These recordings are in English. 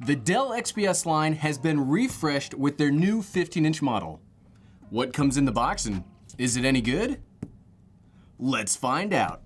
The Dell XPS line has been refreshed with their new 15-inch model. What comes in the box and is it any good? Let's find out.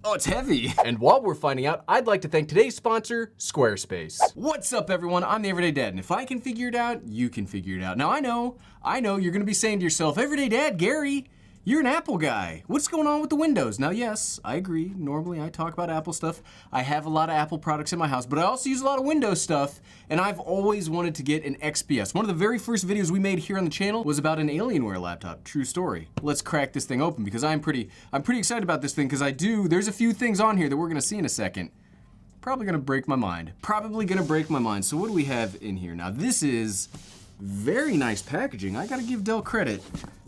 Oh, it's heavy. And while we're finding out, I'd like to thank today's sponsor, Squarespace. What's up, everyone? I'm the Everyday Dad, and if I can figure it out, you can figure it out. Now, I know you're gonna be saying to yourself, Everyday Dad, Gary, you're an Apple guy. What's going on with the Windows? Now, yes, I agree. Normally, I talk about Apple stuff. I have a lot of Apple products in my house, but I also use a lot of Windows stuff, and I've always wanted to get an XPS. One of the very first videos we made here on the channel was about an Alienware laptop. True story. Let's crack this thing open because I'm pretty excited about this thing because there's a few things on here that we're gonna see in a second. Probably gonna break my mind. So what do we have in here? Now, this is very nice packaging. I gotta give Dell credit.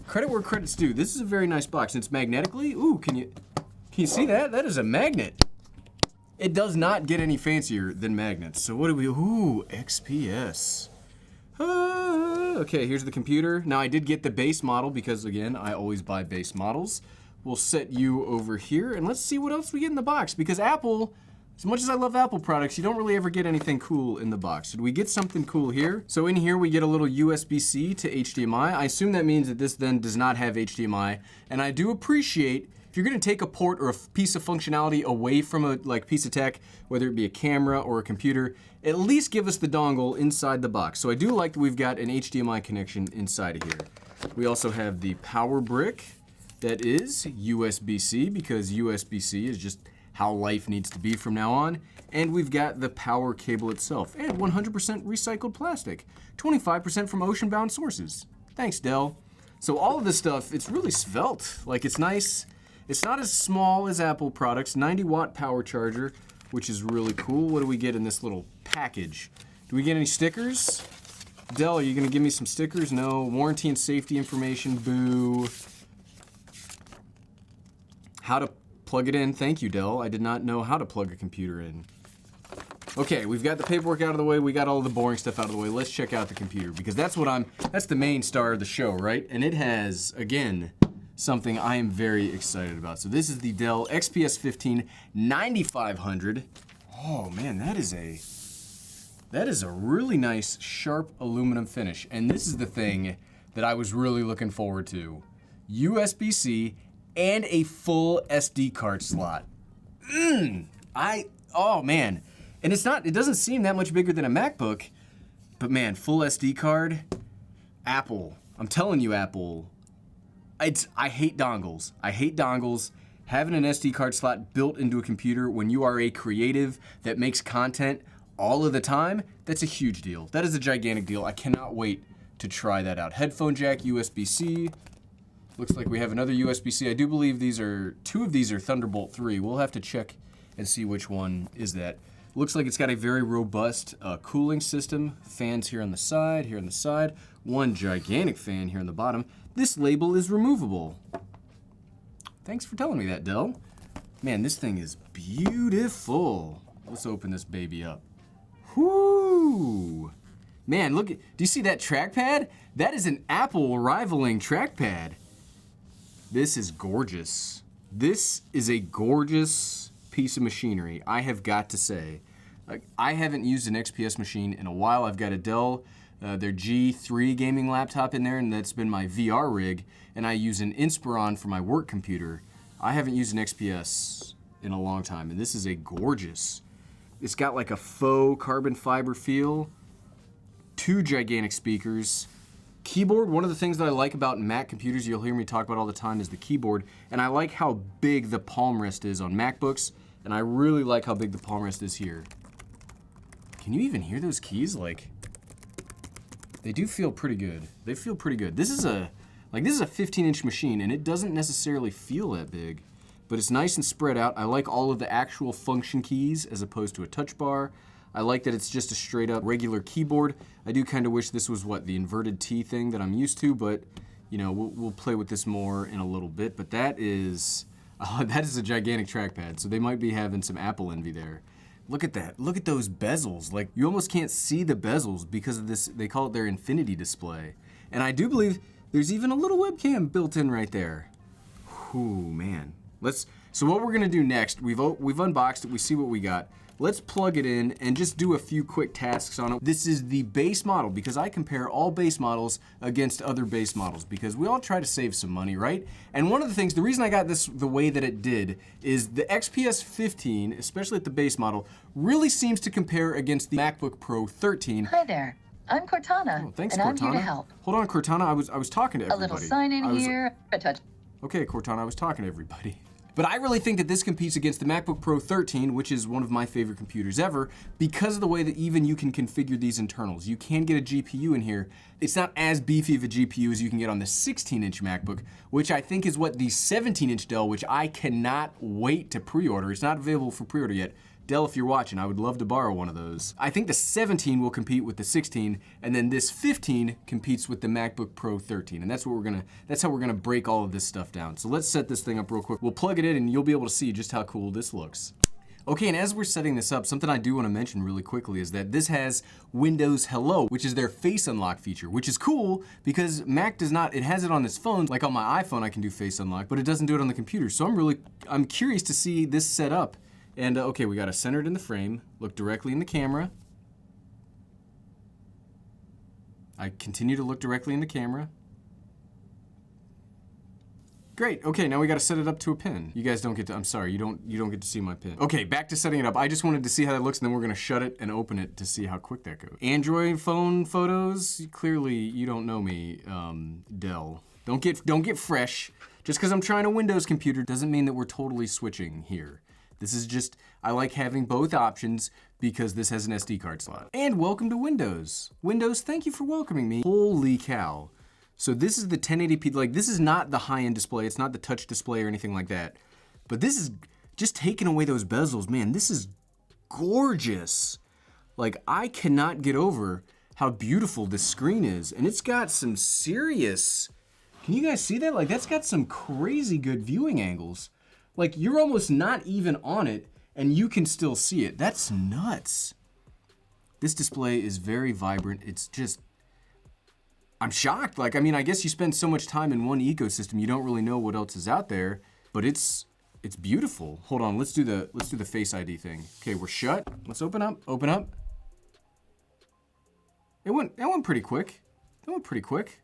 Credit where credit's due. This is a very nice box. And it's magnetically. Ooh, can you see that? That is a magnet. It does not get any fancier than magnets. So what do we? Ooh, XPS. Okay, here's the computer. Now I did get the base model because again, I always buy base models. We'll set you over here and let's see what else we get in the box because Apple. As much as I love Apple products, you don't really ever get anything cool in the box. Did we get something cool here? So in here we get a little USB-C to HDMI. I assume that means that this then does not have HDMI. And I do appreciate, if you're gonna take a port or a piece of functionality away from a piece of tech, whether it be a camera or a computer, at least give us the dongle inside the box. So I do like that we've got an HDMI connection inside of here. We also have the power brick that is USB-C because USB-C is just how life needs to be from now on. And we've got the power cable itself and 100% recycled plastic, 25% from ocean-bound sources. Thanks, Dell. So all of this stuff, it's really svelte. Like it's nice. It's not as small as Apple products, 90-watt power charger, which is really cool. What do we get in this little package? Do we get any stickers? Dell, are you gonna give me some stickers? No. Warranty and safety information, boo. How to plug it in. Thank you, Dell. I did not know how to plug a computer in. Okay, we've got the paperwork out of the way. We got all the boring stuff out of the way. Let's check out the computer because that's the main star of the show, right? And it has, again, something I am very excited about. So this is the Dell XPS 15 9500. Oh man, that is a really nice sharp aluminum finish. And this is the thing that I was really looking forward to. USB-C and a full SD card slot. Oh man. And it doesn't seem that much bigger than a MacBook, but man, full SD card, Apple. I'm telling you, Apple. I hate dongles. Having an SD card slot built into a computer when you are a creative that makes content all of the time, that's a huge deal. That is a gigantic deal. I cannot wait to try that out. Headphone jack, USB-C. Looks like we have another USB-C. I do believe two of these are Thunderbolt 3. We'll have to check and see which one is that. Looks like it's got a very robust cooling system. Fans here on the side, one gigantic fan here on the bottom. This label is removable. Thanks for telling me that, Dell. Man, this thing is beautiful. Let's open this baby up. Whoo! Man, do you see that trackpad? That is an Apple rivaling trackpad. This is gorgeous. This is a gorgeous piece of machinery, I have got to say. I haven't used an XPS machine in a while. I've got a Dell, their G3 gaming laptop in there, and that's been my VR rig, and I use an Inspiron for my work computer. I haven't used an XPS in a long time, and this is a gorgeous. It's got like a faux carbon fiber feel, two gigantic speakers, keyboard. One of the things that I like about Mac computers, you'll hear me talk about all the time, is the keyboard. And I like how big the palm rest is on MacBooks. And I really like how big the palm rest is here. Can you even hear those keys? They do feel pretty good. They feel pretty good. This is a 15-inch machine, and it doesn't necessarily feel that big. But it's nice and spread out. I like all of the actual function keys as opposed to a touch bar. I like that it's just a straight up regular keyboard. I do kind of wish this was the inverted T thing that I'm used to, but you know, we'll play with this more in a little bit. But that is a gigantic trackpad, so they might be having some Apple envy there. Look at that, look at those bezels. Like, you almost can't see the bezels because of this, they call it their infinity display. And I do believe there's even a little webcam built in right there. Ooh, man. So what we're gonna do next, we've unboxed it, we see what we got. let's plug it in and just do a few quick tasks on it. This is the base model because I compare all base models against other base models because we all try to save some money, right? And one of the things, the reason I got this the way that it did is the XPS 15, especially at the base model, really seems to compare against the MacBook Pro 13. Hi there. I'm Cortana, Thanks, and Cortana. I'm here to help. Hold on, Cortana. I was talking to A everybody. little sign in here, a touch. Okay, Cortana, I was talking to everybody. But I really think that this competes against the MacBook Pro 13, which is one of my favorite computers ever, because of the way that even you can configure these internals. You can get a GPU in here. It's not as beefy of a GPU as you can get on the 16-inch MacBook, which I think is what the 17-inch Dell, which I cannot wait to pre-order. It's not available for pre-order yet. Dell, if you're watching, I would love to borrow one of those. I think the 17 will compete with the 16, and then this 15 competes with the MacBook Pro 13, and that's how we're gonna break all of this stuff down. So let's set this thing up real quick. We'll plug it in, and you'll be able to see just how cool this looks. Okay, and as we're setting this up, something I do want to mention really quickly is that this has Windows Hello, which is their face unlock feature, which is cool because Mac does not. It has it on its phone, like on my iPhone I can do face unlock, but it doesn't do it on the computer. So I'm curious to see this set up. And okay, we got it centered in the frame, look directly in the camera. I continue to look directly in the camera. Great, okay, now we gotta set it up to a pin. You guys don't get to, I'm sorry, you don't get to see my pin. Okay, back to setting it up. I just wanted to see how that looks and then we're gonna shut it and open it to see how quick that goes. Android phone photos, clearly you don't know me, Dell. Don't get fresh. Just because I'm trying a Windows computer doesn't mean that we're totally switching here. This is just, I like having both options because this has an SD card slot. And welcome to Windows. Windows, thank you for welcoming me. Holy cow. So this is the 1080p, like this is not the high-end display, it's not the touch display or anything like that. But this is just taking away those bezels, man, this is gorgeous. Like I cannot get over how beautiful this screen is. And it's got some serious, can you guys see that? Like that's got some crazy good viewing angles. Like you're almost not even on it and you can still see it. That's nuts. This display is very vibrant. It's just, I'm shocked. Like, I mean, I guess you spend so much time in one ecosystem, you don't really know what else is out there, but it's beautiful. Hold on, let's do the Face ID thing. Okay, we're shut. Let's open up. That went pretty quick.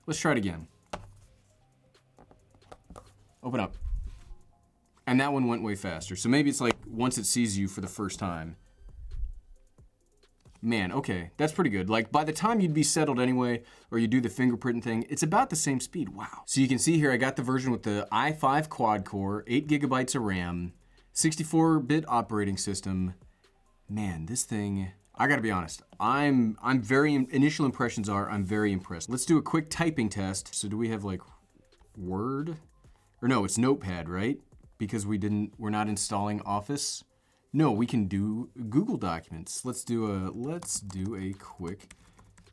Let's try it again. Open up. And that one went way faster. So maybe it's like once it sees you for the first time. Man, okay, that's pretty good. Like by the time you'd be settled anyway, or you do the fingerprint thing, it's about the same speed, wow. So you can see here, I got the version with the i5 quad core, 8 gigabytes of RAM, 64-bit operating system. Man, this thing, I gotta be honest, initial impressions are, I'm very impressed. Let's do a quick typing test. So do we have like Word? Or no, it's Notepad, right? Because we're not installing Office. No, we can do Google Documents. Let's do a quick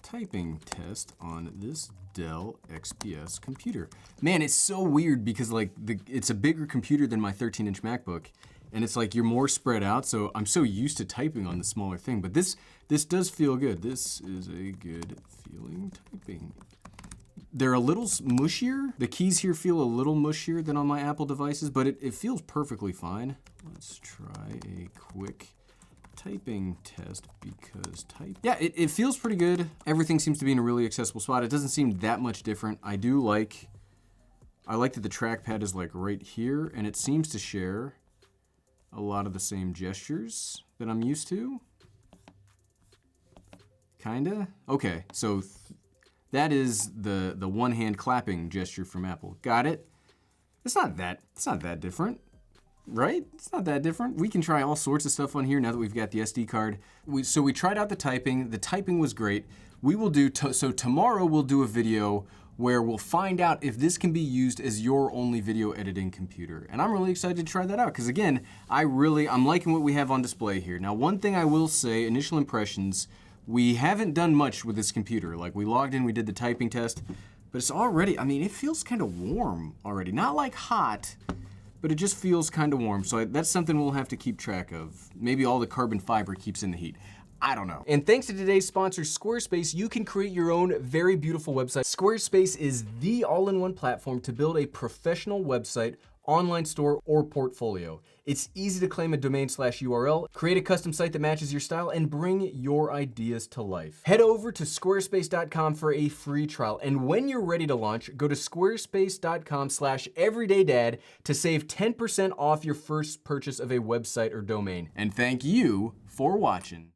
typing test on this Dell XPS computer. Man, it's so weird because like it's a bigger computer than my 13-inch MacBook, and it's like you're more spread out. So I'm so used to typing on the smaller thing, but this does feel good. This is a good feeling typing. They're a little mushier. The keys here feel a little mushier than on my Apple devices, but it feels perfectly fine. Let's try a quick typing test because yeah, it feels pretty good. Everything seems to be in a really accessible spot. It doesn't seem that much different. I like that the trackpad is like right here and it seems to share a lot of the same gestures that I'm used to. Kinda. Okay, so that is the one-hand clapping gesture from Apple. Got it? It's not that different, right? It's not that different. We can try all sorts of stuff on here now that we've got the SD card. So we tried out the typing. The typing was great. We will do, so tomorrow we'll do a video where we'll find out if this can be used as your only video editing computer. And I'm really excited to try that out because again, I'm liking what we have on display here. Now, one thing I will say, initial impressions, we haven't done much with this computer. Like we logged in, we did the typing test, but it's already, I mean, it feels kind of warm already. Not like hot, but it just feels kind of warm. So that's something we'll have to keep track of. Maybe all the carbon fiber keeps in the heat. I don't know. And thanks to today's sponsor, Squarespace, you can create your own very beautiful website. Squarespace is the all-in-one platform to build a professional website online store, or portfolio. It's easy to claim a domain/URL, create a custom site that matches your style, and bring your ideas to life. Head over to squarespace.com for a free trial, and when you're ready to launch, go to squarespace.com/everydaydad to save 10% off your first purchase of a website or domain. And thank you for watching.